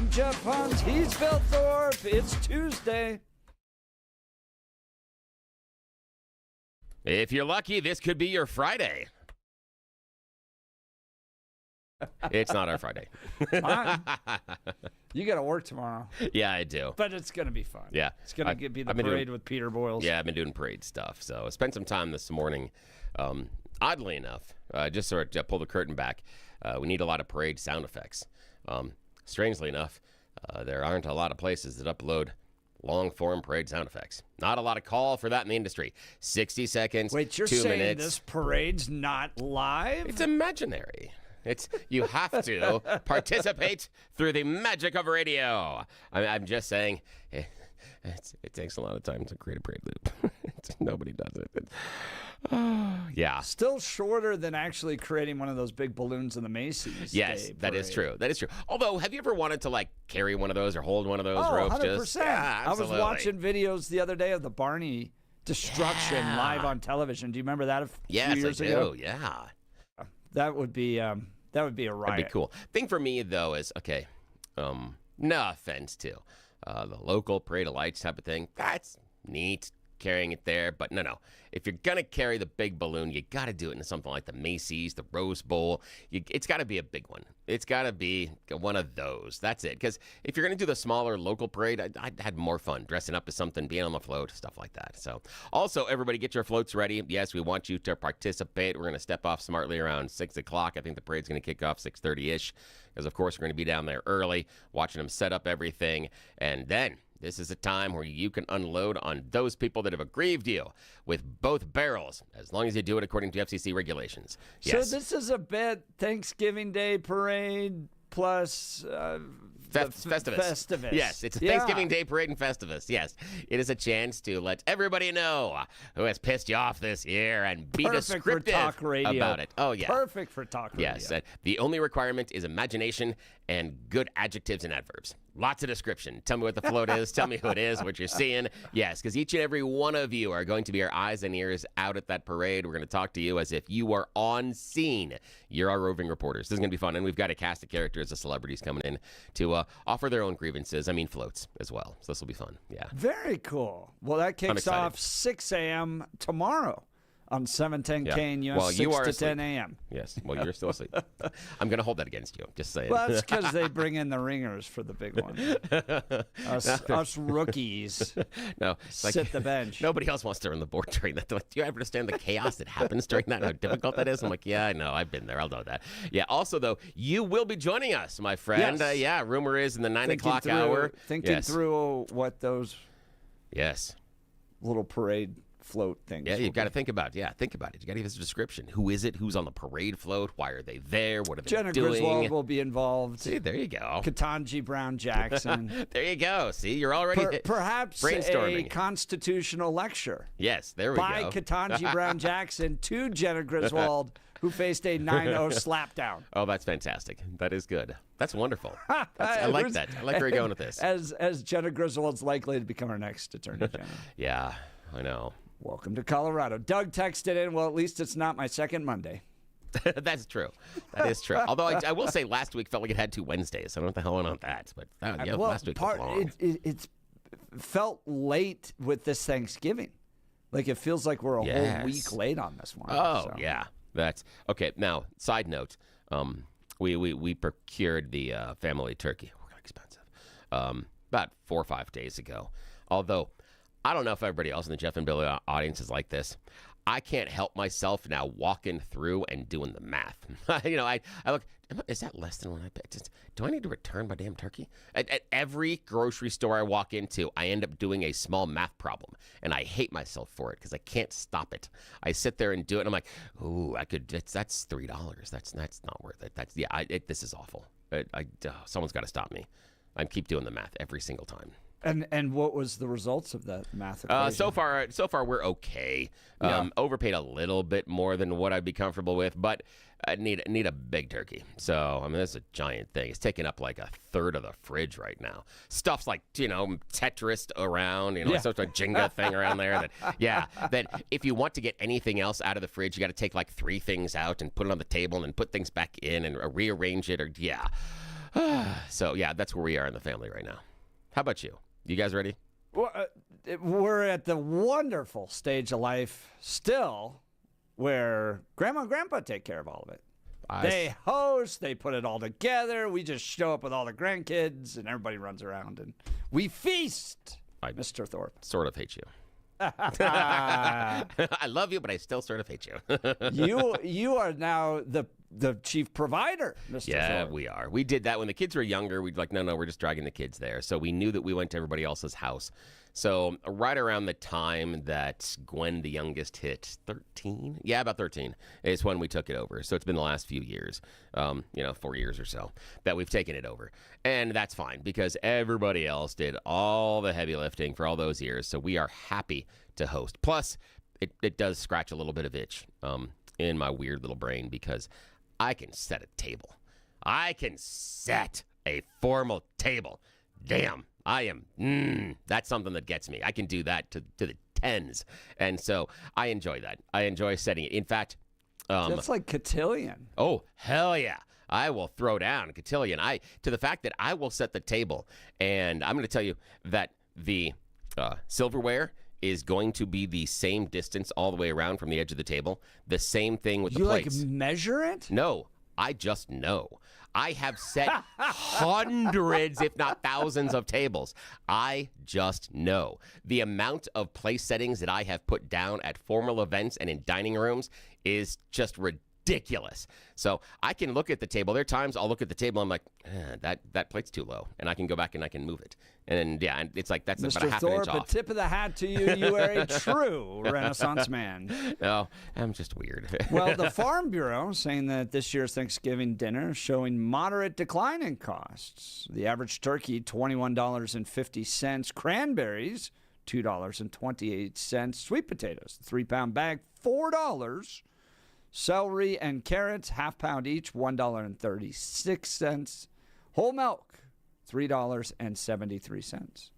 I'm Jeff Hunt. He's Bill Thorpe. It's Tuesday. If you're lucky, this could be your Friday. It's not our Friday. You got to work tomorrow. Yeah, I do. But it's going to be fun. Yeah. It's going to be the parade with Peter Boyles. Yeah, I've been doing parade stuff. So I spent some time this morning. Oddly enough, just sort of pull the curtain back, we need a lot of parade sound effects. Strangely enough, there aren't a lot of places that upload long-form parade sound effects. Not a lot of call for that in the industry. 60 seconds, Wait, you're 2 saying minutes. This parade's not live? It's imaginary. You have to participate through the magic of radio. I'm just saying, it takes a lot of time to create a parade loop. Nobody does it. Yeah. Still shorter than actually creating one of those big balloons in the Macy's. Yes, that is true. That is true. Although, have you ever wanted to carry one of those or hold one of those ropes? 100%. Yeah, I was watching videos the other day of the Barney destruction live on television. Do you remember that a few years ago? Yeah. That would be a riot. That'd be cool. Thing for me though is no offense to the local parade of lights type of thing. That's neat, carrying it there, but no. If you're gonna carry the big balloon, you got to do it into something like the Macy's, the Rose Bowl. It's got to be a big one. It's got to be one of those. That's it. Because if you're gonna do the smaller local parade, I'd had more fun dressing up as something, being on the float, stuff like that. So, also everybody, get your floats ready. Yes, we want you to participate. We're gonna step off smartly around 6 o'clock. I think the parade's gonna kick off 6:30ish, because of course we're gonna be down there early, watching them set up everything, and then. This is a time where you can unload on those people that have aggrieved you with both barrels, as long as you do it according to FCC regulations. Yes. So this is a bit Thanksgiving Day parade plus Festivus. Yes, it's a Thanksgiving Day parade and Festivus. Yes, it is a chance to let everybody know who has pissed you off this year and be descriptive about it. Oh, yeah. Perfect for talk radio. Yes, the only requirement is imagination and good adjectives and adverbs. Lots of description. Tell me what the float is. Tell me who it is, what you're seeing. Yes, because each and every one of you are going to be our eyes and ears out at that parade. We're going to talk to you as if you are on scene. You're our roving reporters. This is going to be fun. And we've got a cast of characters, of celebrities coming in to offer their own grievances. I mean, floats as well. So this will be fun. Yeah. Very cool. Well, that kicks off 6 a.m. tomorrow. On 710 KNUS, 6 to 10 a.m. Yes. Well, you're still asleep. I'm going to hold that against you. Just saying. Well, that's because they bring in the ringers for the big one. Us rookies sit the bench. Nobody else wants to run the board during that. Do you ever understand the chaos that happens during that? How difficult that is? I'm like, yeah, I know. I've been there. I'll know that. Yeah. Also, though, you will be joining us, my friend. Yes. Rumor is in the 9 o'clock hour. Thinking through what those little parade float things. Yeah, you've got to think about it. Yeah, think about it. You got to give us a description. Who is it? Who's on the parade float? Why are they there? What are they doing? Jenna Griswold will be involved. See, there you go. Ketanji Brown Jackson. There you go. See, you're already perhaps brainstorming. A constitutional lecture. Yes, there we go. By Ketanji Brown Jackson to Jenna Griswold, who faced a 9-0 slapdown. Oh, that's fantastic. That is good. That's wonderful. I like that. I like where you're going with this. As Jenna Griswold's likely to become our next attorney general. Yeah, I know. Welcome to Colorado. Doug texted in, well, at least it's not my second Monday. That's true. That is true. Although I will say last week felt like it had 2 Wednesdays. I don't know what the hell went on with that. But last week was long. It's felt late with this Thanksgiving. Like it feels like we're a whole week late on this one. Oh, yeah. That's okay. Now, side note, we procured the family turkey. We're expensive. About 4 or 5 days ago. Although I don't know if everybody else in the Jeff and Billy audience is like this. I can't help myself now walking through and doing the math. I look, is that less than what I paid? Do I need to return my damn turkey? At every grocery store I walk into, I end up doing a small math problem, and I hate myself for it because I can't stop it. I sit there and do it, and I'm like, ooh, that's $3. That's not worth it. This is awful. Someone's got to stop me. I keep doing the math every single time. And what was the results of that math equation? So far we're okay. Overpaid a little bit more than what I'd be comfortable with, but I need a big turkey. So I mean, that's a giant thing. It's taking up like a third of the fridge right now. Stuff's like Tetris around, some sort of Jenga thing around there. That if you want to get anything else out of the fridge, you got to take like 3 things out and put it on the table and then put things back in and rearrange it. So, yeah, that's where we are in the family right now. How about you? You guys ready? Well, we're at the wonderful stage of life still where Grandma and Grandpa take care of all of it. They host, they put it all together. We just show up with all the grandkids, and everybody runs around, and we feast, Mr. Thorpe. Sort of hate you. I love you, but I still sort of hate you. You are now the chief provider, Mr. Yeah, Thorpe. we are. We did that when the kids were younger. We'd like, no, we're just dragging the kids there. So we knew that we went to everybody else's house. So right around the time that Gwen, the youngest, hit 13, about 13, is when we took it over. So it's been the last few years, 4 years or so, that we've taken it over. And that's fine because everybody else did all the heavy lifting for all those years. So we are happy to host. Plus, it does scratch a little bit of itch in my weird little brain because I can set a table. I can set a formal table. Damn. I am, that's something that gets me. I can do that to the tens. And so I enjoy that. I enjoy setting it. In fact, that's like cotillion. Oh, hell yeah. I will throw down cotillion. To the fact that I will set the table. And I'm going to tell you that the silverware is going to be the same distance all the way around from the edge of the table. The same thing with the plates. You measure it? No, I just know. I have set hundreds, if not thousands, of tables. I just know. The amount of place settings that I have put down at formal events and in dining rooms is just ridiculous. So I can look at the table. There are times I'll look at the table, I'm like, that plate's too low. And I can go back and I can move it. And yeah, and it's like that's Mr. about a half Thorpe, an inch off. a tip of the hat to you. You are a true Renaissance man. No, I'm just weird. Well, the Farm Bureau saying that this year's Thanksgiving dinner is showing moderate decline in costs. The average turkey, $21.50. Cranberries, $2.28. Sweet potatoes, the 3-pound bag, $4. Celery and carrots, half-pound each, $1.36. Whole milk, $3.73.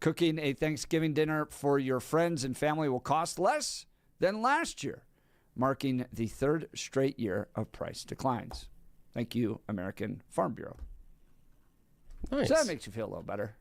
Cooking a Thanksgiving dinner for your friends and family will cost less than last year, marking the third straight year of price declines. Thank you, American Farm Bureau. Nice. So that makes you feel a little better.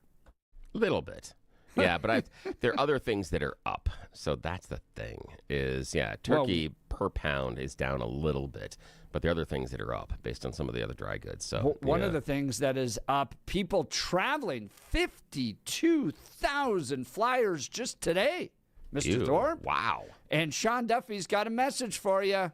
Little bit. Yeah, but there are other things that are up. So that's the thing is, turkey per pound is down a little bit. But there are other things that are up based on some of the other dry goods. So one of the things that is up, people traveling, 52,000 flyers just today, Mr. Thorpe. Wow. And Sean Duffy's got a message for you.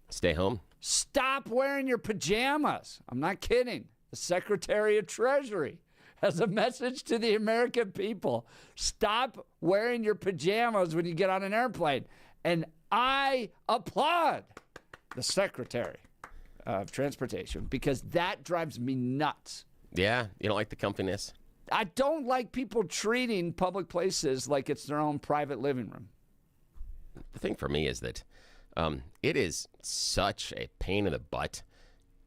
Stay home. Stop wearing your pajamas. I'm not kidding. The Secretary of Treasury has a message to the American people. Stop wearing your pajamas when you get on an airplane. And I applaud the Secretary of Transportation because that drives me nuts. Yeah, you don't like the comfiness? I don't like people treating public places like it's their own private living room. The thing for me is that it is such a pain in the butt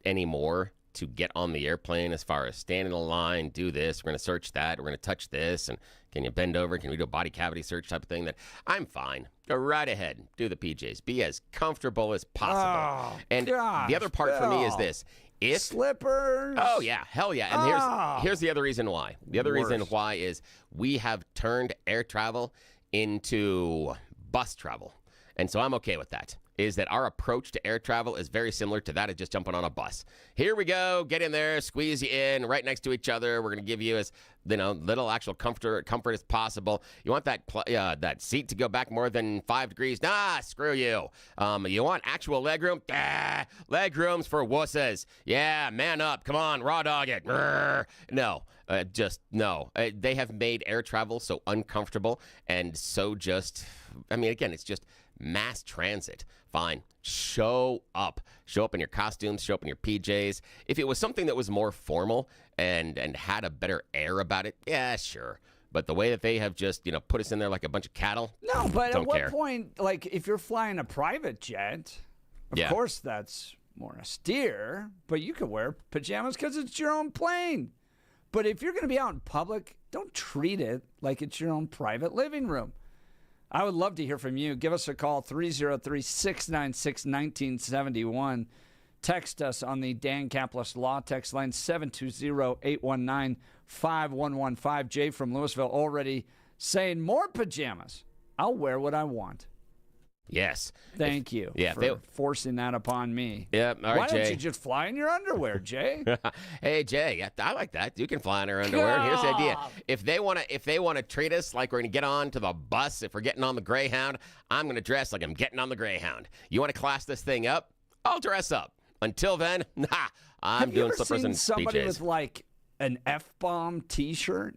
anymore to get on the airplane as far as stand in the line, do this, we're going to search that, we're going to touch this, and can you bend over, can we do a body cavity search type of thing, that I'm fine. Go right ahead, do the PJs. Be as comfortable as possible. And the other part for me is this. Slippers. Oh, yeah. Hell yeah. And here's the other reason why. The other reason why is we have turned air travel into bus travel. And so I'm okay with that. Is that our approach to air travel is very similar to that of just jumping on a bus. Here we go, get in there, squeeze you in, right next to each other. We're going to give you as little actual comfort as possible. You want that seat to go back more than 5 degrees? Nah, screw you. You want actual leg room? Leg rooms for wusses. Yeah, man up. Come on, raw dog it. No, no. They have made air travel so uncomfortable and so just, again, it's just mass transit. Fine. Show up. Show up in your costumes. Show up in your PJs. If it was something that was more formal and had a better air about it, yeah, sure. But the way that they have just, put us in there like a bunch of cattle, no, but don't at what care. point, like, if you're flying a private jet, of course that's more austere, but you can wear pajamas because it's your own plane. But if you're going to be out in public, don't treat it like it's your own private living room. I would love to hear from you. Give us a call, 303-696-1971. Text us on the Dan Caplis Law text line 720-819-5115. Jay from Louisville already saying more pajamas. I'll wear what I want. Yes. Thank you for forcing that upon me. Yeah, all right, Why Jay. don't you just fly in your underwear, Jay? Hey, Jay, I like that. You can fly in our underwear. And here's the idea: if they want to treat us like we're going to get on to the bus, if we're getting on the Greyhound, I'm going to dress like I'm getting on the Greyhound. You want to class this thing up? I'll dress up. Until then, I'm doing slippers and somebody PJs. with like an F-bomb T-shirt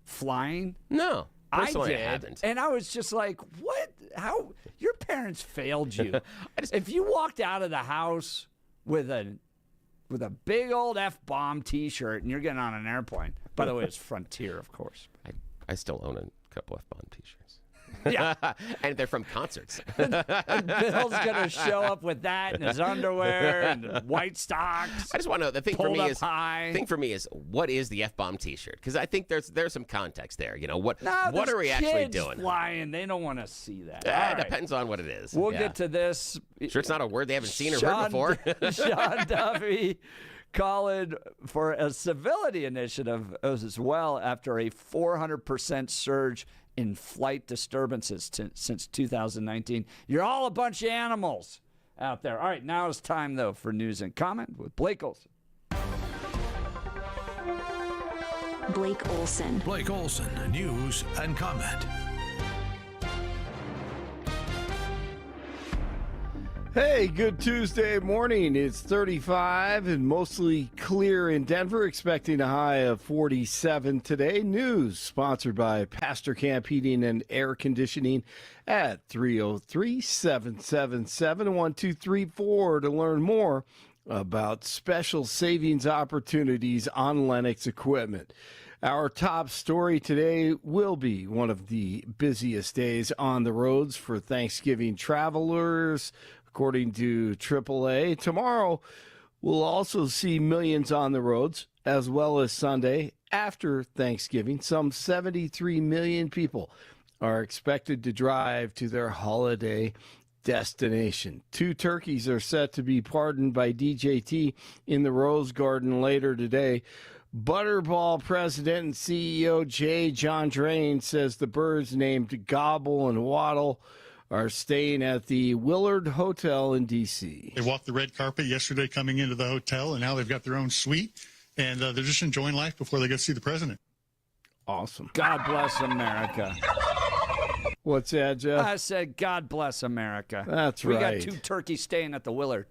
flying? No. Personally, I did, I haven't. and I was just like, "What? How? Your parents failed you." If you walked out of the house with a big old F-bomb T-shirt and you're getting on an airplane, by the way, it's Frontier, of course. I still own a couple F-bomb T-shirts. Yeah, and they're from concerts. and Bill's gonna show up with that in his underwear and white socks. I just want to know the thing for me is what is the F-bomb T-shirt? Because I think there's some context there. You know what are we actually doing? Flying, they don't want to see that. It depends on what it is. We'll get to this. Sure, it's not a word they haven't seen or heard before. Sean Duffy calling for a civility initiative as well after a 400% surge in flight disturbances since 2019. You're all a bunch of animals out there. All right, now it's time, though, for news and comment with Blake Olson. Blake Olson. Blake Olson, news and comment. Hey, good Tuesday morning. It's 35 and mostly clear in Denver, expecting a high of 47 today. News sponsored by Pastor Camp Heating and Air Conditioning at 303-777-1234 to learn more about special savings opportunities on Lennox equipment. Our top story today will be one of the busiest days on the roads for Thanksgiving travelers, according to AAA. Tomorrow, we'll also see millions on the roads, as well as Sunday after Thanksgiving. Some 73 million people are expected to drive to their holiday destination. 2 turkeys are set to be pardoned by DJT in the Rose Garden later today. Butterball president and CEO J. John Drain says the birds named Gobble and Waddle are staying at the Willard Hotel in D.C. They walked the red carpet yesterday coming into the hotel, and now they've got their own suite, and they're just enjoying life before they go see the president. Awesome. God bless America. What's that, Jeff? I said, God bless America. That's right. right. We got 2 turkeys staying at the Willard.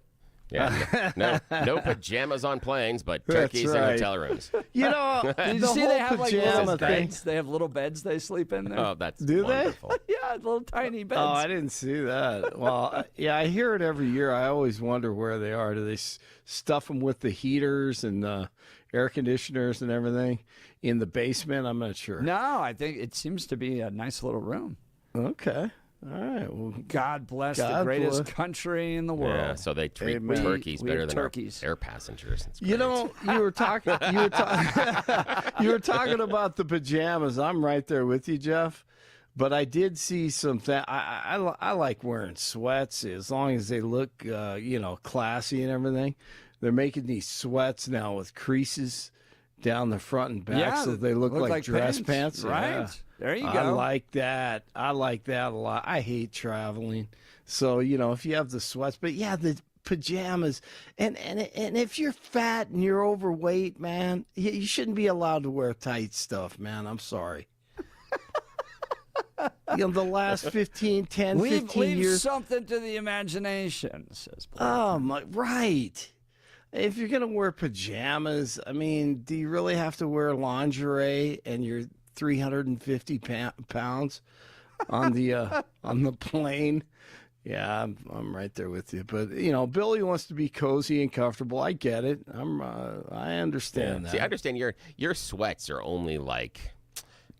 Yeah, no pajamas on planes, but turkeys in hotel rooms. You know, Did you see they have like little thing. beds? They have little beds they sleep in there. Oh, that's Do wonderful. Yeah, little tiny beds. Oh, I didn't see that. Well, yeah, I hear it every year. I always wonder where they are. Do they stuff them with the heaters and the air conditioners and everything in the basement? I'm not sure. No, I think it seems to be a nice little room. Okay. All right. Well, God bless the greatest country in the world. Yeah, so they treat Amen. turkeys better than turkeys. our air passengers. It's you great. know, you were talking about the pajamas. I'm right there with you, Jeff. But I did see something. I like wearing sweats as long as they look, classy and everything. They're making these sweats now with creases down the front and back, so they look like dress pants. Right. Yeah. There you go. I like that. I like that a lot. I hate traveling. So, if you have the sweats, but yeah, the pajamas. And if you're fat and you're overweight, man, you shouldn't be allowed to wear tight stuff, man. I'm sorry. The last 15 years. Leave something to the imagination, says Blake. Oh, my, right. If you're going to wear pajamas, I mean, do you really have to wear lingerie and you're 350 pounds on the plane? Yeah, I'm right there with you. But Billy wants to be cozy and comfortable. I get it. I understand that. See, I understand your sweats are only like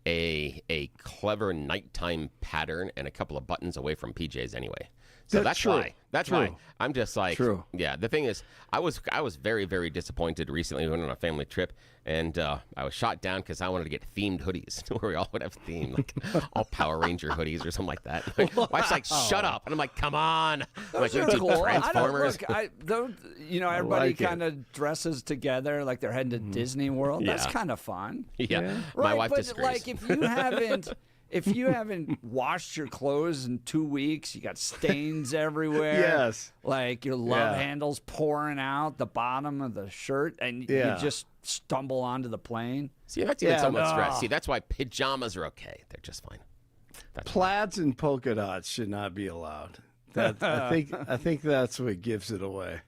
a clever nighttime pattern and a couple of buttons away from PJs anyway. So that's true. why. That's True. why. I'm just like, True. yeah. The thing is, I was very, very disappointed recently. We went on a family trip, and I was shot down because I wanted to get themed hoodies where we all would have themed, like all Power Ranger hoodies or something like that. My wife's like, "Shut up!" And I'm like, "Come on!" I'm like, Those "We are do cool. Transformers." Everybody like it. kind of dresses together like they're heading to Disney World. That's Yeah. kind of fun. Yeah. My Right, wife but disagrees. like if you haven't washed your clothes in 2 weeks, you got stains everywhere. Yes. Like your love Yeah. handles pouring out the bottom of the shirt, and Yeah. you just stumble onto the plane. See, that's even Yeah, somewhat but- stress. See, that's why pajamas are okay. They're just fine. Plaids and polka dots should not be allowed. I think that's what gives it away.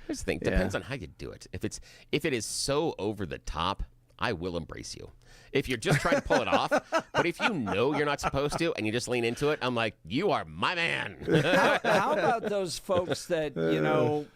Here's the thing. Depends on how you do it. If it is so over the top, I will embrace you. If you're just trying to pull it off, but if you know you're not supposed to and you just lean into it, I'm like, you are my man. How about those folks that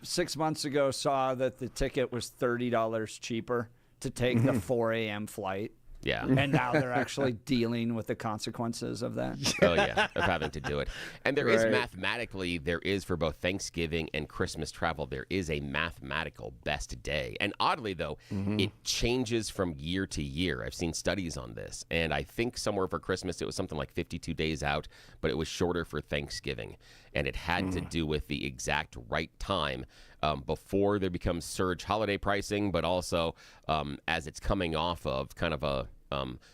6 months ago saw that the ticket was $30 cheaper to take the 4 a.m. flight? Yeah. And now they're actually dealing with the consequences of that. Oh, yeah, of having to do it. And there is Right. mathematically, there is for both Thanksgiving and Christmas travel, there is a mathematical best day. And oddly, though, it changes from year to year. I've seen studies on this. And I think somewhere for Christmas, it was something like 52 days out, but it was shorter for Thanksgiving. And it had to do with the exact right time before there becomes surge holiday pricing, but also as it's coming off of kind of a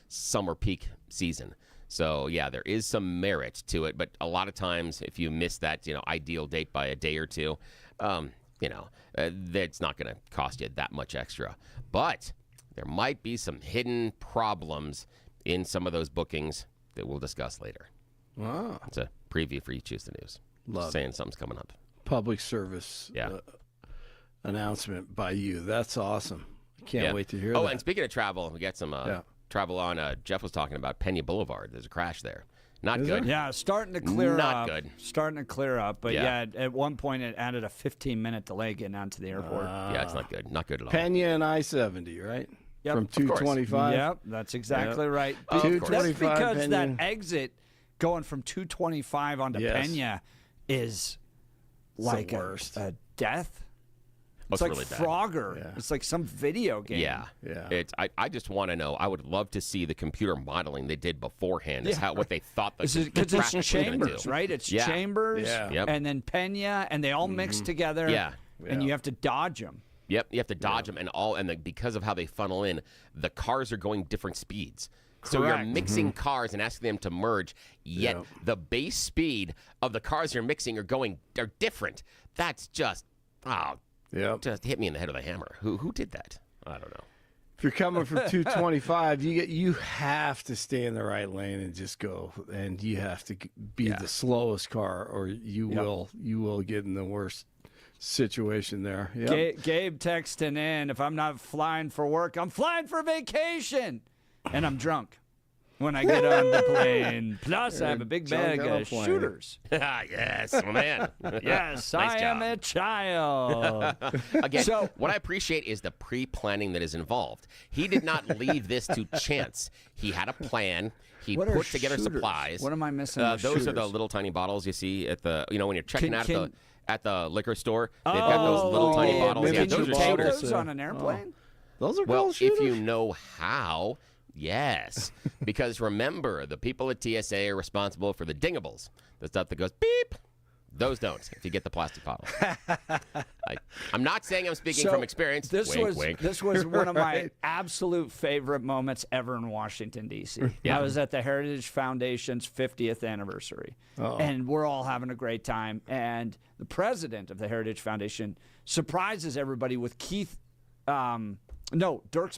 summer peak season. So yeah, there is some merit to it, but a lot of times if you miss that ideal date by a day or two, that's not going to cost you that much extra. But there might be some hidden problems in some of those bookings that we'll discuss later. Wow. It's a preview for You Choose the News. Love Saying something's coming up. Public service Yeah. announcement by you. That's awesome. Can't wait to hear that. Oh, and speaking of travel, we got some travel on. Jeff was talking about Pena Boulevard. There's a crash there. Not Is good. there? Yeah, starting to clear Not up. good. Starting to clear up. But Yeah. at one point it added a 15-minute delay getting onto the airport. Yeah, it's not good. Not good at all. Pena and I-70, right? Yep. From Of course. 225. Yep, that's exactly right. Of course. That's 225 because Pena. that exit going from 225 onto Yes. Pena is like worst. a death. Oh, It's like really bad. Frogger. Yeah. It's like some video game. Yeah. Yeah. I just want to know. I would love to see the computer modeling they did beforehand. Is what they thought the Because traffic it's was gonna chambers, do. right? It's Yeah. chambers, Yeah. Yep. and then Pena, and they all mix together. Yeah. And you have to dodge them. Yep, you have to dodge them, and because of how they funnel in, the cars are going different speeds. So you're Correct. mixing cars and asking them to merge, yet Yeah. the base speed of the cars you're mixing are different. That's just Yep. just hit me in the head with a hammer. Who did that? I don't know. If you're coming from 225, you have to stay in the right lane and just go, and you have to be the slowest car, or you will get in the worst situation there. Yep. Gabe texting in, if I'm not flying for work, I'm flying for vacation. And I'm drunk when I get on the plane. Plus, I have a big Drunk bag on a of plane. shooters. Yes, my man. Yes, Nice I am job. a child. Again, So- what I appreciate is the pre-planning that is involved. He did not leave this to chance. He had a plan. He What are put together shooters? supplies. What am I missing with Those are the shooters? little tiny bottles you see at the, when you're checking Can- at the liquor store. They've got those little tiny yeah. bottles. Yeah, Can those you are take shooters. those on an airplane? Those are Well, called shooters? if you know how, yes. Because remember, the people at TSA are responsible for the dingables, the stuff that goes beep. Those don't, if you get the plastic bottle. I'm not saying I'm speaking from experience. This Wink, wink. This was one of my Right. absolute favorite moments ever in Washington, D.C. Yeah. I was at the Heritage Foundation's 50th anniversary, and we're all having a great time. And the president of the Heritage Foundation surprises everybody with Dierks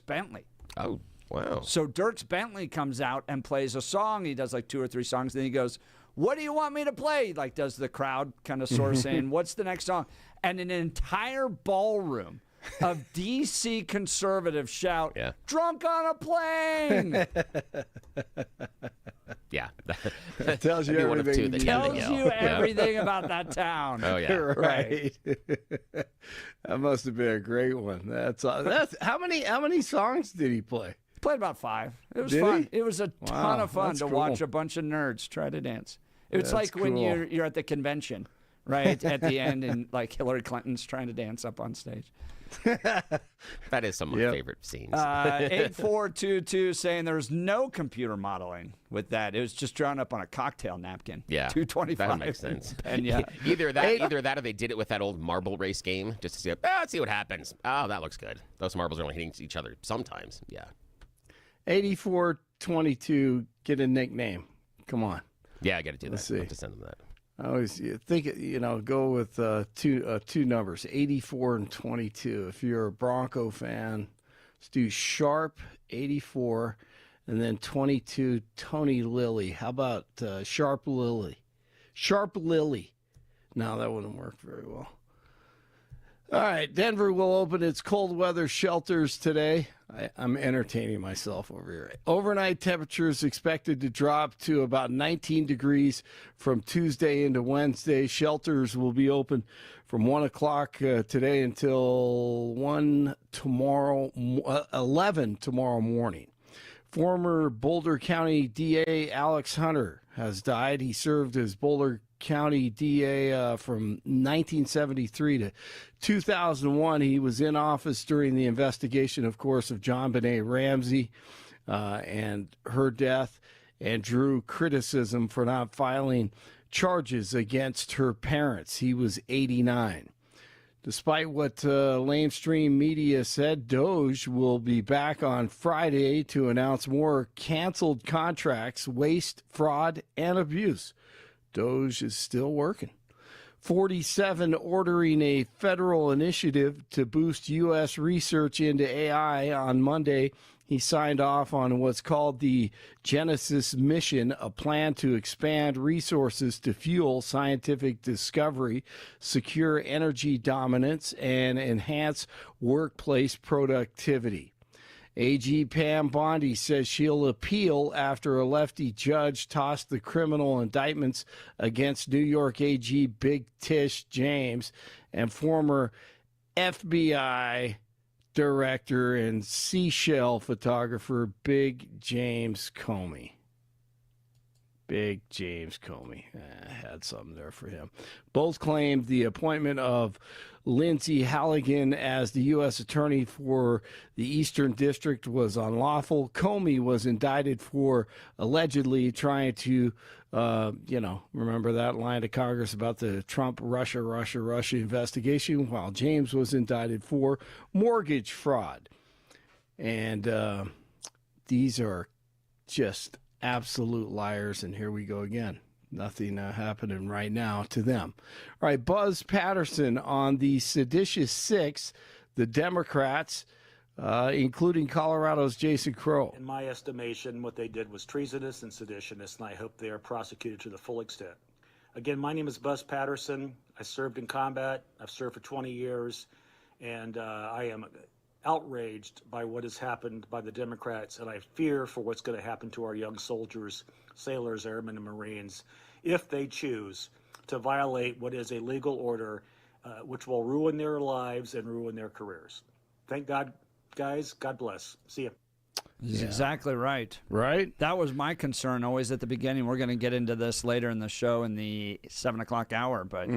Bentley. Oh, wow. So Dierks Bentley comes out and plays a song. He does like 2 or 3 songs. Then he goes, "What do you want me to play?" Like, does the crowd kind of sort of saying, "What's the next song?" And an entire ballroom of DC conservatives shout, Yeah. "Drunk on a plane!" Yeah. It tells you That'd be one of everything two that you yell. Tells you everything about that town. Oh, yeah. Right. That must have been a great one. That's how many songs did he play? Played about 5. It was Did fun. he? It was a ton Wow, of fun that's to cool. watch a bunch of nerds try to dance. It's That's like when cool. you're at the convention, right at the end, and like Hillary Clinton's trying to dance up on stage. That is some of my favorite scenes. 8422 saying there's no computer modeling with that. It was just drawn up on a cocktail napkin. Yeah, 225. that makes sense. And yeah, either that, or they did it with that old marble race game just to see. Let's see what happens. Oh, that looks good. Those marbles are only hitting each other sometimes. Yeah. 8422. Get a nickname. Come on. Yeah, I got to do that. Let's see. I have to send them that. I always think, go with two numbers, 84 and 22. If you're a Bronco fan, let's do Sharp 84 and then 22 Tony Lilly. How about Sharp Lily? Sharp Lily. No, that wouldn't work very well. All right, Denver will open its cold weather shelters today. I'm entertaining myself over here. Overnight temperatures expected to drop to about 19 degrees from Tuesday into Wednesday. Shelters will be open from 1 o'clock today until 11 tomorrow morning. Former Boulder County DA Alex Hunter has died. He served as Boulder County DA from 1973 to 2001. He was in office during the investigation, of course, of John Benet Ramsey and her death, and drew criticism for not filing charges against her parents. He was 89. Despite what lamestream media said, Doge will be back on Friday to announce more canceled contracts, waste, fraud, and abuse. Doge is still working. 47 ordering a federal initiative to boost U.S. research into AI. On Monday, he signed off on what's called the Genesis mission, a plan to expand resources to fuel scientific discovery, secure energy dominance, and enhance workplace productivity. AG Pam Bondi says she'll appeal after a lefty judge tossed the criminal indictments against New York AG Big Tish James and former FBI director and seashell photographer Big James Comey. Big James Comey. Had something there for him. Both claimed the appointment of Lindsay Halligan as the U.S. Attorney for the Eastern District was unlawful. Comey was indicted for allegedly trying to, remember that line to Congress about the Trump Russia investigation, while James was indicted for mortgage fraud. And these are just absolute liars, and here we go again. Nothing happening right now to them. All right, Buzz Patterson on the seditious six, the Democrats, including Colorado's Jason Crow. In my estimation, what they did was treasonous and seditionist, and I hope they are prosecuted to the full extent. Again, my name is Buzz Patterson. I served in combat. I've served for 20 years, and I am outraged by what has happened by the Democrats, and I fear for what's going to happen to our young soldiers, sailors, airmen, and Marines if they choose to violate what is a legal order, which will ruin their lives and ruin their careers. Thank God, guys. God bless. See you. He's exactly right. Right? That was my concern always at the beginning. We're going to get into this later in the show in the 7 o'clock hour, but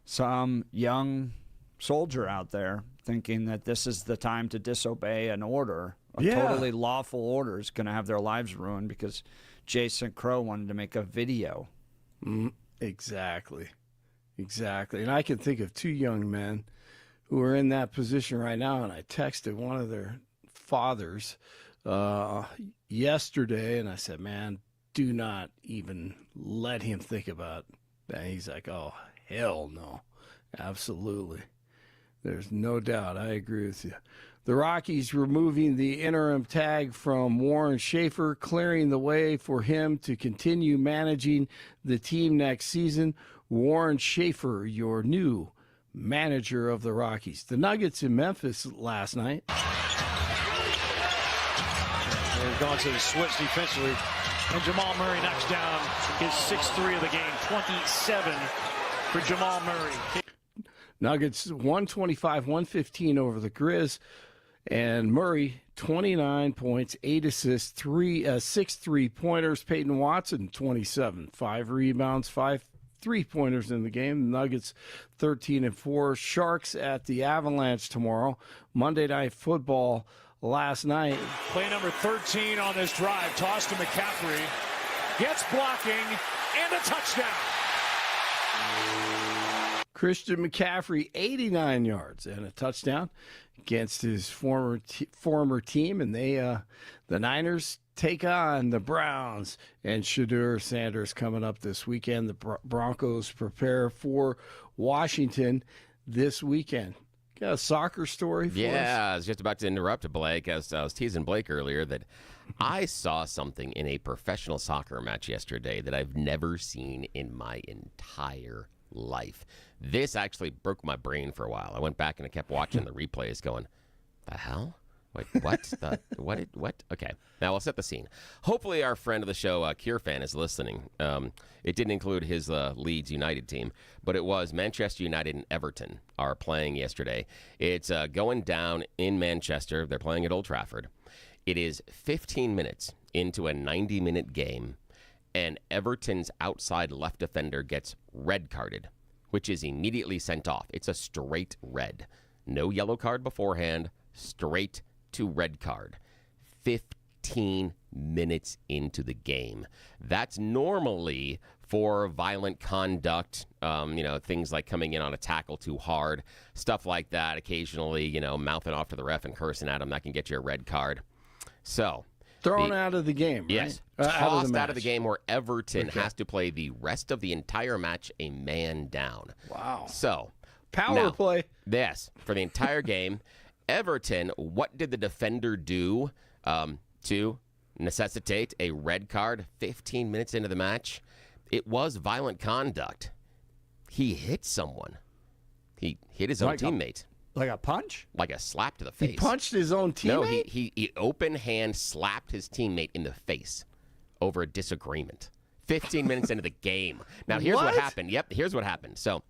some young soldier out there thinking that this is the time to disobey an order, a totally lawful order, is going to have their lives ruined because Jason Crow wanted to make a video. Exactly. And I can think of two young men who are in that position right now, and I texted one of their fathers yesterday, and I said, man, do not even let him think about that. And he's like, oh, hell no. Absolutely. There's no doubt. I agree with you. The Rockies removing the interim tag from Warren Schaefer, clearing the way for him to continue managing the team next season. Warren Schaefer, your new manager of the Rockies. The Nuggets in Memphis last night. They're going to the switch defensively, and Jamal Murray knocks down his 6th-3 of the game, 27 for Jamal Murray. Nuggets 125-115 over the Grizz, and Murray 29 points, 8 assists, 6 3-pointers. Peyton Watson 27, 5 rebounds, 5 3-pointers in the game. Nuggets 13-4. Sharks at the Avalanche tomorrow. Monday Night Football last night. Play number 13 on this drive. Toss to McCaffrey. Gets blocking and a touchdown. Christian McCaffrey, 89 yards and a touchdown against his former team, and the Niners take on the Browns and Shedeur Sanders coming up this weekend. The Broncos prepare for Washington this weekend. Got a soccer story for us? Yeah, I was just about to interrupt Blake. As I was teasing Blake earlier that I saw something in a professional soccer match yesterday that I've never seen in my entire life. This actually broke my brain for a while. I went back and I kept watching the replays going, the hell? Wait, what? What? Okay, now I'll set the scene. Hopefully our friend of the show, Cure Fan, is listening. It didn't include his Leeds United team, but it was Manchester United and Everton are playing yesterday. It's going down in Manchester. They're playing at Old Trafford. It is 15 minutes into a 90-minute game, and Everton's outside left defender gets red carded, which is immediately sent off. It's a straight red. No yellow card beforehand, straight to red card. 15 minutes into the game. That's normally for violent conduct, things like coming in on a tackle too hard, stuff like that. Occasionally, mouthing off to the ref and cursing at him, that can get you a red card. So, thrown out of the game, right? Yes, tossed out of the game, where Everton has to play the rest of the entire match a man down. Wow. So, power play. Yes, for the entire game. Everton, what did the defender do to necessitate a red card 15 minutes into the match? It was violent conduct. He hit someone. He hit his own teammate. Like a punch? Like a slap to the face. He punched his own teammate? No, he open hand slapped his teammate in the face over a disagreement. 15 minutes into the game. Now, here's what happened. Yep, here's what happened. So,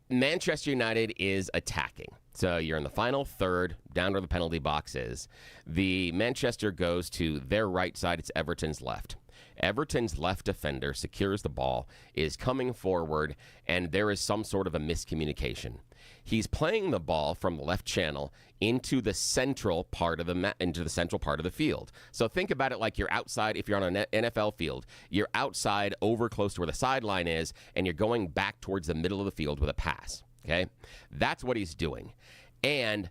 Manchester United is attacking. So you're in the final third, down where the penalty box is. The Manchester goes to their right side. It's Everton's left. Everton's left defender secures the ball, is coming forward, and there is some sort of a miscommunication. He's playing the ball from the left channel into the central part of the field. So think about it like you're outside. If you're on an NFL field, you're outside over close to where the sideline is, and you're going back towards the middle of the field with a pass. Okay? That's what he's doing. And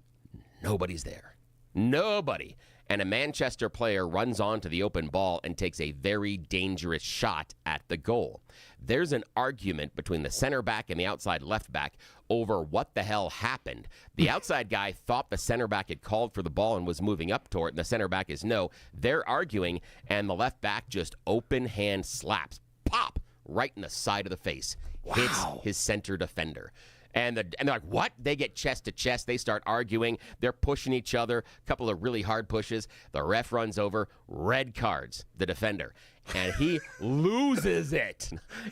nobody's there. Nobody. And a Manchester player runs onto the open ball and takes a very dangerous shot at the goal. There's an argument between the center back and the outside left back over what the hell happened. The outside guy thought the center back had called for the ball and was moving up toward it, and the center back is no. They're arguing, and the left back just open hand slaps, pop, right in the side of the face. Wow. Hits his center defender. And they're like, what? They get chest to chest. They start arguing. They're pushing each other. A couple of really hard pushes. The ref runs over. Red cards the defender. And he loses it.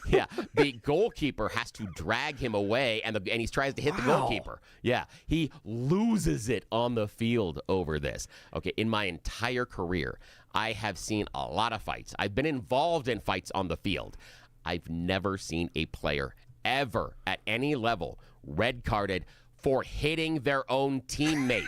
Yeah. The goalkeeper has to drag him away, and he tries to hit the goalkeeper. Yeah. He loses it on the field over this. Okay. In my entire career, I have seen a lot of fights. I've been involved in fights on the field. I've never seen a player ever at any level red carded for hitting their own teammate.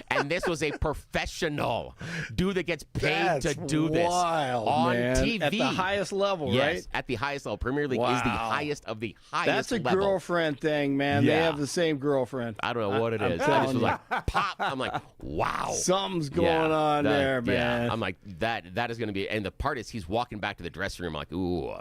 And this was a professional dude that gets paid to do this on TV. At the highest level, right? Yes, at the highest level. Premier League is the highest of the highest level. That's a girlfriend thing, man. Yeah. They have the same girlfriend. I don't know what it is. I just was like, pop. I'm like, wow. Something's going on there, man. Yeah. I'm like, that is going to be, and the part is he's walking back to the dressing room like, ooh,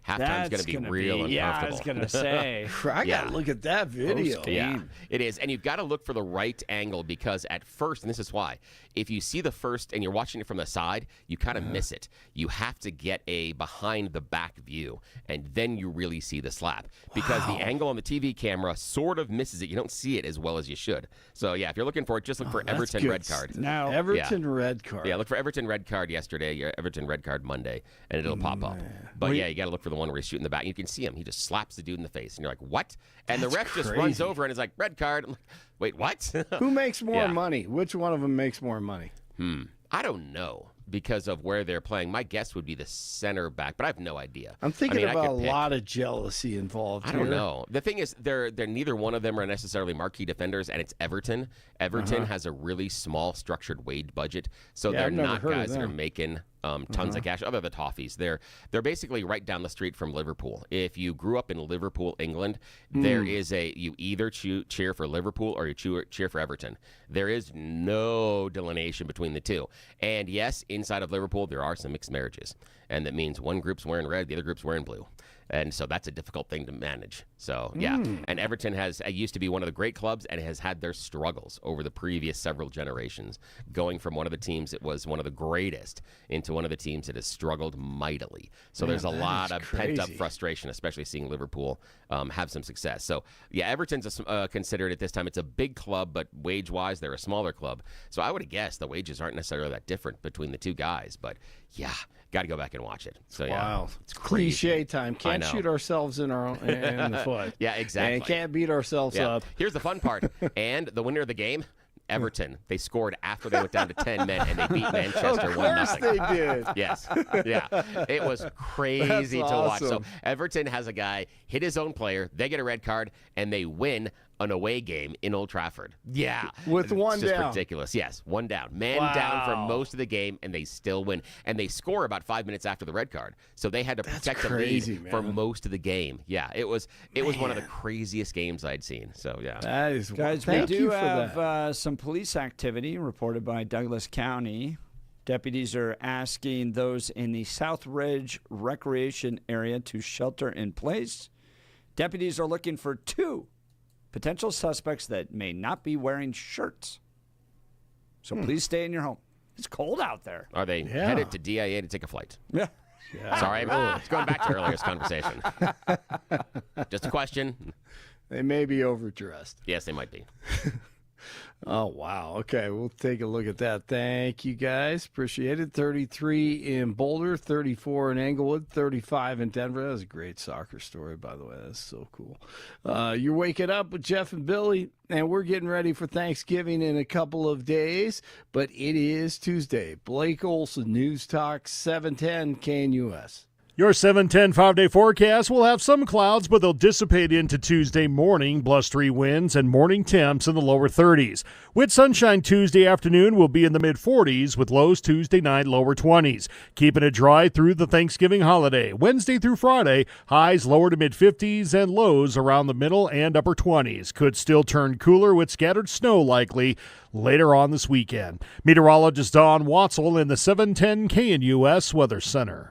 halftime's going to be real uncomfortable. Yeah, I was going to say. I got to look at that video. Yeah, it is. And you've got to look for the right angle, because at first, and this is why, if you see the first and you're watching it from the side, you kind of miss it. You have to get a behind the back view, and then you really see the slap, because the angle on the TV camera sort of misses it. You don't see it as well as you should. So yeah, if you're looking for it, just look for Everton red card. Now Everton red card. Yeah, look for Everton red card yesterday, Everton red card Monday, and it'll pop up. But you got to look for the one where he's shooting the back. You can see him. He just slaps the dude in the face, and you're like, what? And the ref just runs over and is like, red card. I'm like, wait, what? Who makes more money? Which one of them makes more money? I don't know. because of where they're playing. My guess would be the center back, but I have no idea. I'm thinking I about a could pick. lot of jealousy involved I don't know. The thing is, they're neither one of them are necessarily marquee defenders, and it's Everton. Everton has a really small structured wage budget, so they're I've never not heard of guys that are them. making tons of cash. Other than the Toffees, they're basically right down the street from Liverpool. If you grew up in Liverpool, England, there is you either cheer for Liverpool or you cheer for Everton. There is no delineation between the two. And yes, inside of Liverpool, there are some mixed marriages, and that means one group's wearing red, the other group's wearing blue. And so that's a difficult thing to manage. So, yeah. And Everton used to be one of the great clubs and has had their struggles over the previous several generations, going from one of the teams that was one of the greatest into one of the teams that has struggled mightily. So there's a lot of pent-up frustration, especially seeing Liverpool have some success. So, yeah, Everton's considered at this time. It's a big club, but wage-wise, they're a smaller club. So I would have guessed the wages aren't necessarily that different between the two guys. But, yeah, got to go back and watch it. So, yeah, Wow. it's crazy. Cliche time. Can't shoot ourselves in the foot. Yeah, exactly. And can't beat ourselves up. Here's the fun part. And the winner of the game, Everton. They scored after they went down to 10 men, and they beat Manchester 1-0. Of course they did. Yes. Yeah. It was crazy That's to watch. So awesome. Everton has a guy hit his own player. They get a red card, and they win an away game in Old Trafford. Yeah. With one it's just down. ridiculous. Yes, one down. Man down for most of the game, and they still win. And they score about 5 minutes after the red card. So they had to protect crazy, the lead for man. most of the game. Yeah, it was one of the craziest games I'd seen. So, yeah. That is Guys, thank we you do for have that. some police activity reported by Douglas County. Deputies are asking those in the South Ridge Recreation Area to shelter in place. Deputies are looking for 2 potential suspects that may not be wearing shirts. So please stay in your home. It's cold out there. Are they headed to DIA to take a flight? Yeah. Sorry, it's going back to earlier's conversation. Just a question. They may be overdressed. Yes, they might be. Oh, wow. Okay, we'll take a look at that. Thank you, guys. Appreciate it. 33 in Boulder, 34 in Englewood, 35 in Denver. That was a great soccer story, by the way. That's so cool. You're waking up with Jeff and Billy, and we're getting ready for Thanksgiving in a couple of days, but it is Tuesday. Blake Olson, News Talk 710 KNUS. Your 7:10 5-day forecast will have some clouds, but they'll dissipate into Tuesday morning. Blustery winds and morning temps in the lower 30s. With sunshine Tuesday afternoon will be in the mid-40s with lows Tuesday night lower 20s. Keeping it dry through the Thanksgiving holiday. Wednesday through Friday, highs lower to mid-50s and lows around the middle and upper 20s. Could still turn cooler with scattered snow likely later on this weekend. Meteorologist Don Watzel in the 710 KNUS Weather Center.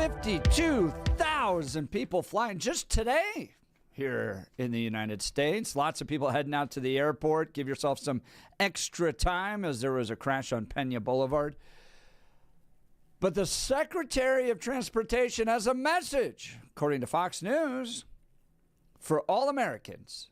52,000 people flying just today here in the United States. Lots of people heading out to the airport. Give yourself some extra time as there was a crash on Pena Boulevard. But the Secretary of Transportation has a message, according to Fox News, for all Americans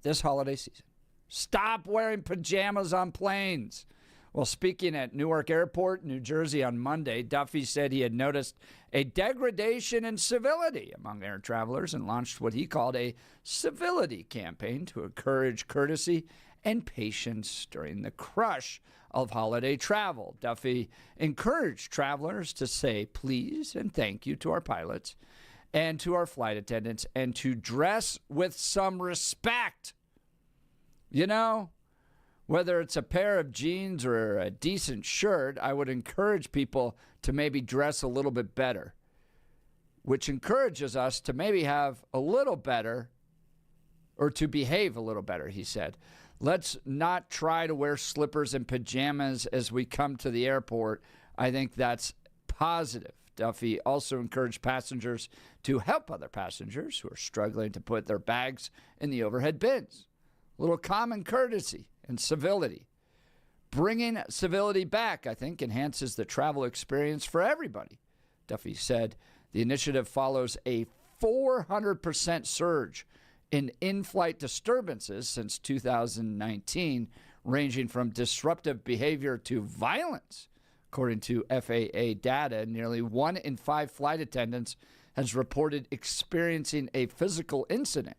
this holiday season. Stop wearing pajamas on planes. Well, speaking at Newark Airport, New Jersey on Monday, Duffy said he had noticed a degradation in civility among air travelers and launched what he called a civility campaign to encourage courtesy and patience during the crush of holiday travel. Duffy encouraged travelers to say please and thank you to our pilots and to our flight attendants and to dress with some respect. You know, whether it's a pair of jeans or a decent shirt, I would encourage people to maybe dress a little bit better, which encourages us to maybe have a little better or to behave a little better, he said. Let's not try to wear slippers and pajamas as we come to the airport. I think that's positive. Duffy also encouraged passengers to help other passengers who are struggling to put their bags in the overhead bins. A little common courtesy and civility. Bringing civility back, I think, enhances the travel experience for everybody. Duffy said the initiative follows a 400% surge in in-flight disturbances since 2019, ranging from disruptive behavior to violence. According to FAA data, nearly 1 in 5 flight attendants has reported experiencing a physical incident.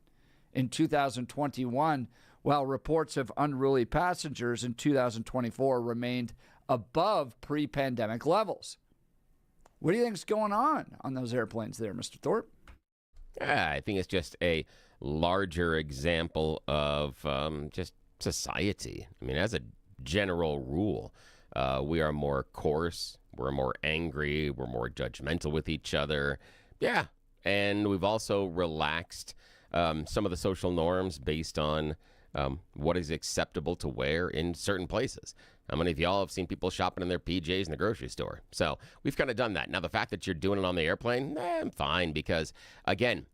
In 2021, while reports of unruly passengers in 2024 remained above pre-pandemic levels. What do you think is going on those airplanes there, Mr. Thorpe? I think it's just a larger example of just society. I mean, as a general rule, we are more coarse, we're more angry, we're more judgmental with each other. Yeah, and we've also relaxed some of the social norms based on what is acceptable to wear in certain places. How many of y'all have seen people shopping in their PJs in the grocery store? So we've kind of done that. Now, the fact that you're doing it on the airplane, I'm fine because, again,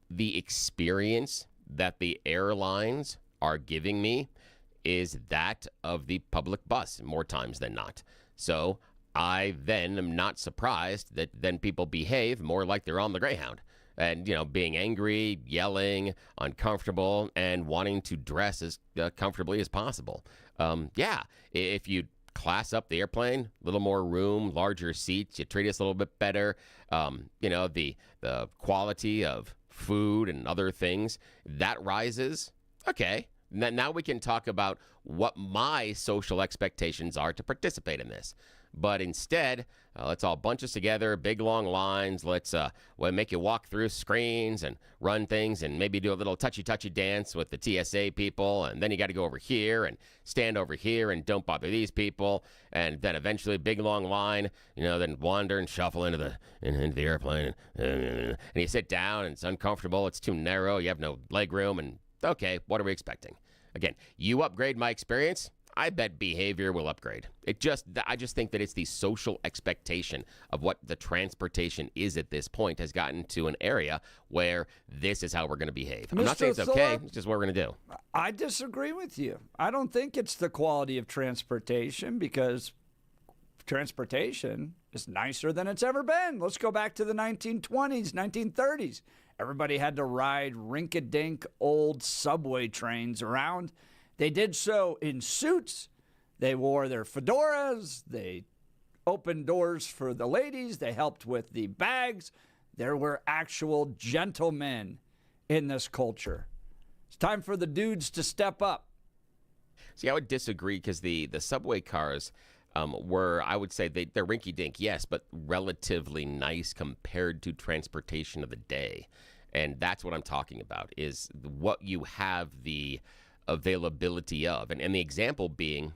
the experience that the airlines are giving me is that of the public bus more times than not. So I then am not surprised that then people behave more like they're on the Greyhound. And, you know, being angry, yelling, uncomfortable, and wanting to dress as comfortably as possible. Yeah, if you class up the airplane, a little more room, larger seats, you treat us a little bit better, you know, the quality of food and other things, that rises. Okay, now we can talk about what my social expectations are to participate in this. But instead, let's all bunch us together, big long lines. Let's we'll make you walk through screens and run things and maybe do a little touchy dance with the TSA people. And then you got to go over here and stand over here and don't bother these people. And then eventually big long line, you know, then wander and shuffle into the airplane. And you sit down and it's uncomfortable. It's too narrow. You have no leg room. And okay, what are we expecting? Again, you upgrade my experience, I bet behavior will upgrade. I just think that it's the social expectation of what the transportation is at this point has gotten to an area where this is how we're going to behave. I'm not saying it's okay. It's just what we're going to do. I disagree with you. I don't think it's the quality of transportation because transportation is nicer than it's ever been. Let's go back to the 1920s, 1930s. Everybody had to ride rink-a-dink old subway trains around. They did so in suits. They wore their fedoras. They opened doors for the ladies. They helped with the bags. There were actual gentlemen in this culture. It's time for the dudes to step up. See, I would disagree because the subway cars were, I would say, they're rinky-dink, yes, but relatively nice compared to transportation of the day. And that's what I'm talking about, is what you have the availability of. And the example being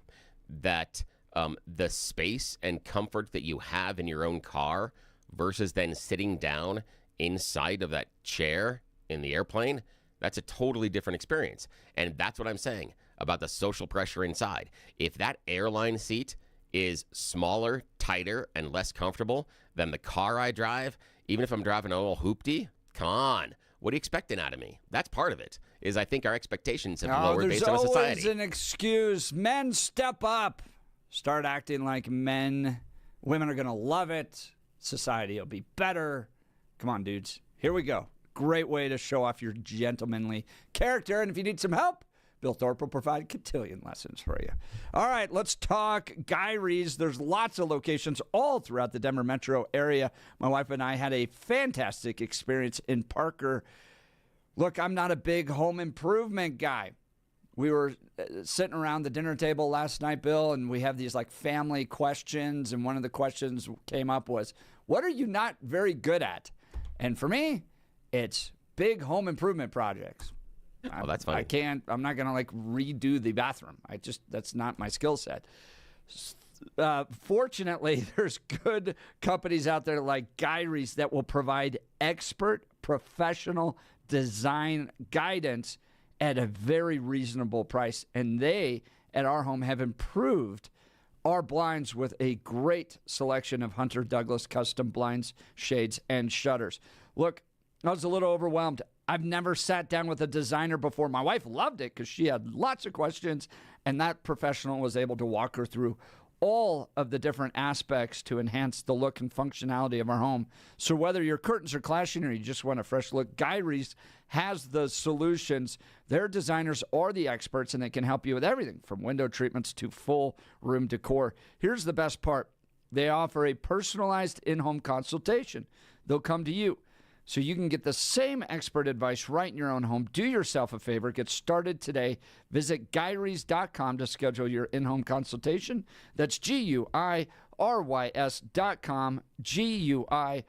that the space and comfort that you have in your own car versus then sitting down inside of that chair in the airplane, that's a totally different experience. And that's what I'm saying about the social pressure inside. If that airline seat is smaller, tighter and less comfortable than the car I drive, even if I'm driving an old hoopty? Come on. What are you expecting out of me? That's part of it, is I think our expectations have lowered based on society. There's always an excuse. Men, step up. Start acting like men. Women are going to love it. Society will be better. Come on, dudes. Here we go. Great way to show off your gentlemanly character. And if you need some help, Bill Thorpe will provide a cotillion lessons for you. All right, let's talk Gyrie's. There's lots of locations all throughout the Denver metro area. My wife and I had a fantastic experience in Parker. Look, I'm not a big home improvement guy. We were sitting around the dinner table last night, Bill, and we have these like family questions. And one of the questions came up was, what are you not very good at? And for me, it's big home improvement projects. Oh, that's funny. I'm not going to like redo the bathroom. That's not my skill set. Fortunately, there's good companies out there like Gyrie's that will provide expert professional design guidance at a very reasonable price. And they, at our home, have improved our blinds with a great selection of Hunter Douglas custom blinds, shades, and shutters. Look, I was a little overwhelmed. I've never sat down with a designer before. My wife loved it because she had lots of questions, and that professional was able to walk her through all of the different aspects to enhance the look and functionality of our home. So whether your curtains are clashing or you just want a fresh look, Gyrie's has the solutions. Their designers are the experts, and they can help you with everything from window treatments to full room decor. Here's the best part. They offer a personalized in-home consultation. They'll come to you, so you can get the same expert advice right in your own home. Do yourself a favor. Get started today. Visit Gyrie's.com to schedule your in-home consultation. That's GUIRYS.com, GUIRYS.com.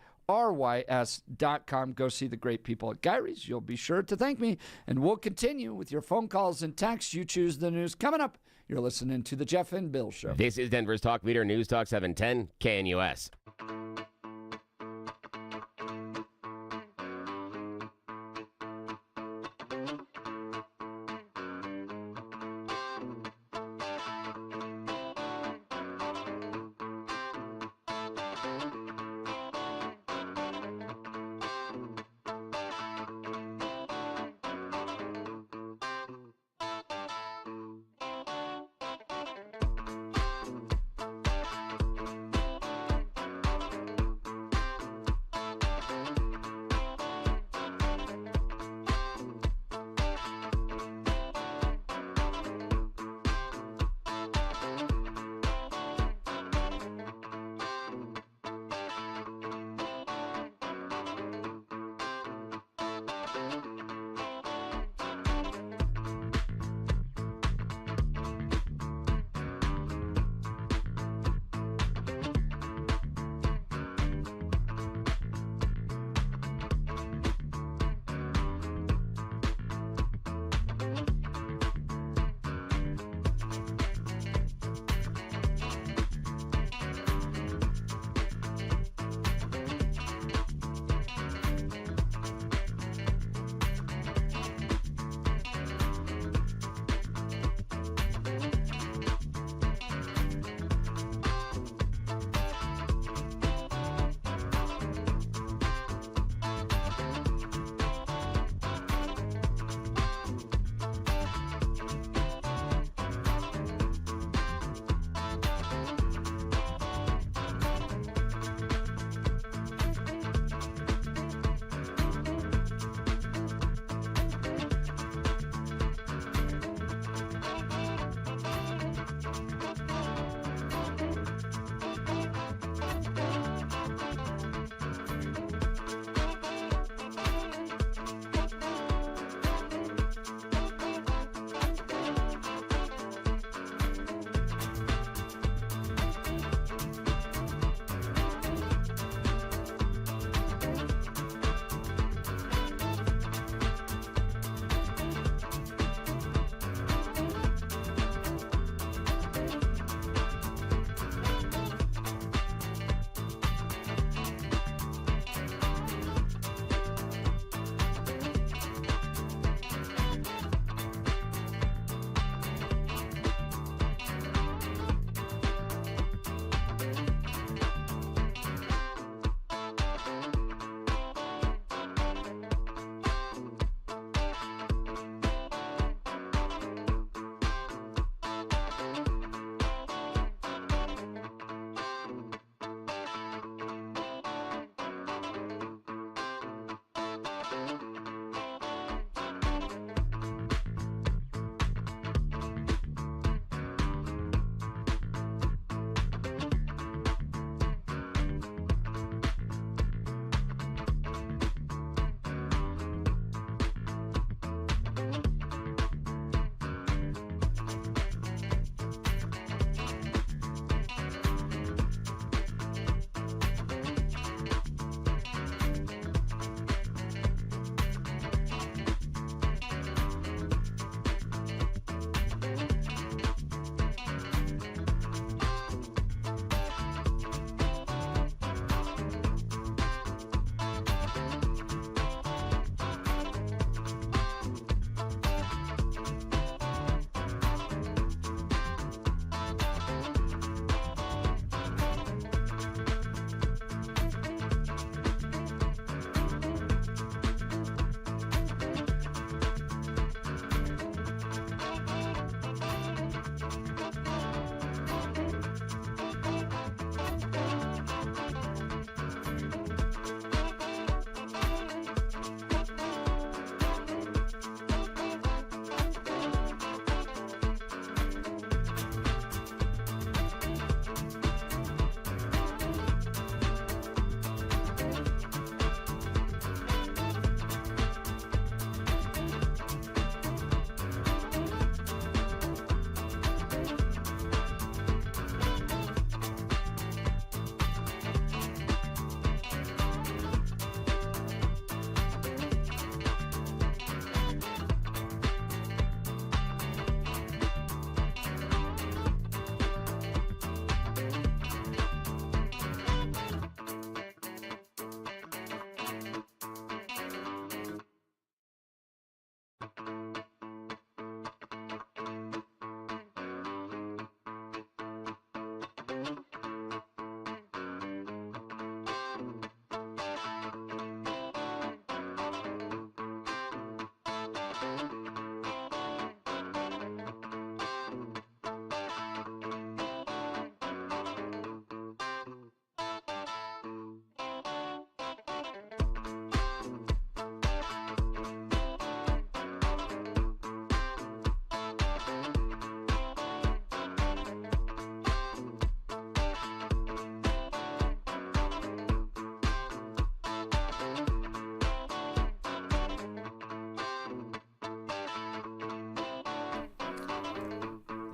Go see the great people at Gyrie's. You'll be sure to thank me. And we'll continue with your phone calls and texts. You choose the news. Coming up, you're listening to The Jeff and Bill Show. This is Denver's Talk Leader, News Talk 710, KNUS.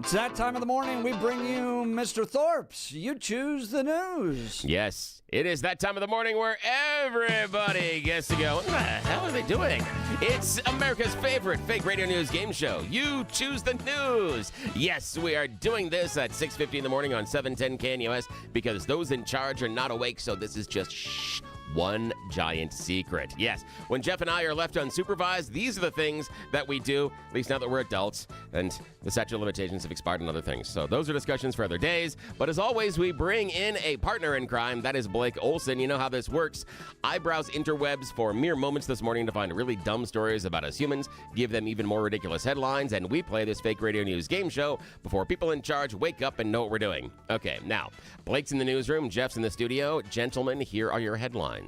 It's that time of the morning we bring you Mr. Thorpe's You Choose the News. Yes, it is that time of the morning where everybody gets to go, what the hell are they doing? It's America's favorite fake radio news game show, You Choose the News. Yes, we are doing this at 6:50 in the morning on 710 KNUS because those in charge are not awake, so this is just shh. One giant secret. Yes, when Jeff and I are left unsupervised, these are the things that we do, at least now that we're adults, and the statute of limitations have expired on other things. So those are discussions for other days. But as always, we bring in a partner in crime. That is Blake Olson. You know how this works. I browse interwebs for mere moments this morning to find really dumb stories about us humans, give them even more ridiculous headlines, and we play this fake radio news game show before people in charge wake up and know what we're doing. Okay, now, Blake's in the newsroom, Jeff's in the studio. Gentlemen, here are your headlines.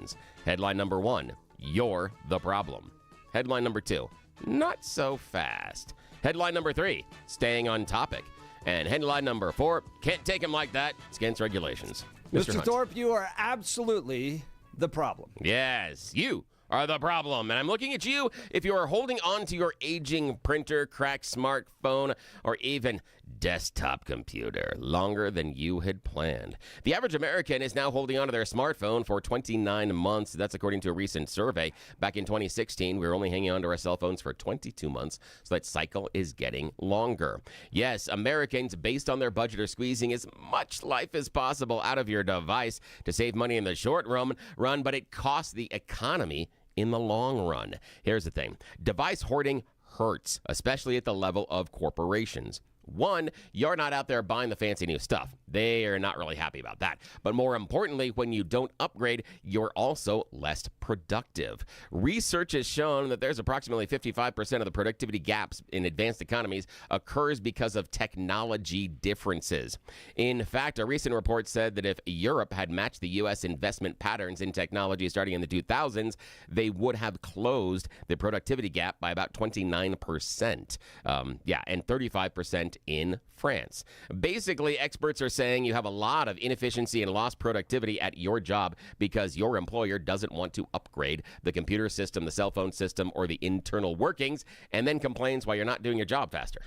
Headline number 1, you're the problem. Headline number 2, not so fast. Headline number 3, staying on topic. And headline number 4, can't take him like that. It's against regulations. Mr. Hunt. Thorpe, you are absolutely the problem. Yes, you are the problem. And I'm looking at you if you are holding on to your aging printer, cracked smartphone, or even desktop computer longer than you had planned. The average American is now holding on to their smartphone for 29 months. That's according to a recent survey. Back in 2016, we were only hanging on to our cell phones for 22 months, so that cycle is getting longer. Yes, Americans, based on their budget, are squeezing as much life as possible out of your device to save money in the short run, but it costs the economy in the long run. Here's the thing. Device hoarding hurts, especially at the level of corporations. One, you're not out there buying the fancy new stuff. They are not really happy about that. But more importantly, when you don't upgrade, you're also less productive. Research has shown that there's approximately 55% of the productivity gaps in advanced economies occurs because of technology differences. In fact, a recent report said that if Europe had matched the U.S. investment patterns in technology starting in the 2000s, they would have closed the productivity gap by about 29%. And 35% in France. Basically, experts are saying you have a lot of inefficiency and lost productivity at your job because your employer doesn't want to upgrade the computer system, the cell phone system, or the internal workings, and then complains why you're not doing your job faster.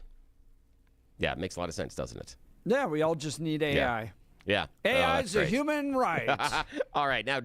Yeah, it makes a lot of sense, doesn't it? Yeah, we all just need AI. Yeah. AI is a human right. All right, now,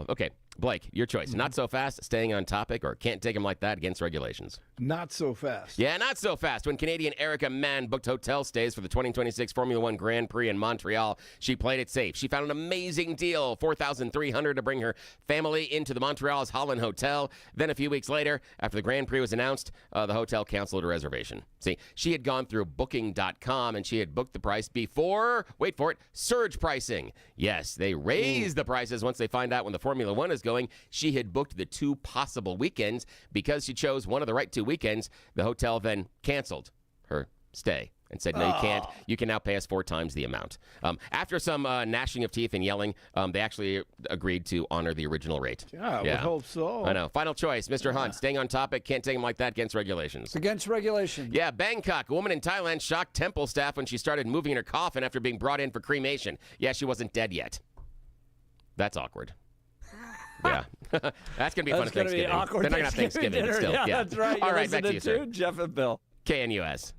okay. Blake, your choice. Not so fast, staying on topic, or can't take him like that against regulations? Not so fast. Yeah, not so fast. When Canadian Erica Mann booked hotel stays for the 2026 Formula One Grand Prix in Montreal, she played it safe. She found an amazing deal, $4,300 to bring her family into the Montreal's Holland Hotel. Then a few weeks later, after the Grand Prix was announced, the hotel canceled her reservation. See, she had gone through Booking.com, and she had booked the price before, wait for it, surge pricing. Yes, they raised the prices once they find out when the Formula One is going. She had booked the 2 possible weekends. Because she chose one of the right 2 weekends, the hotel then canceled her stay and said, no, you can't. You can now pay us 4 times the amount. After some gnashing of teeth and yelling, they actually agreed to honor the original rate. Yeah, I would hope so. I know. Final choice, Mr. Hunt, staying on topic, can't take him like that against regulations. Against regulation. Yeah, Bangkok. A woman in Thailand shocked temple staff when she started moving in her coffin after being brought in for cremation. Yeah, she wasn't dead yet. That's awkward. Yeah. That's going to be fun at Thanksgiving. Awkward. They're not going to have Thanksgiving, but still. Yeah, that's right. All right, back to you, to sir. Jeff and Bill. KNUS.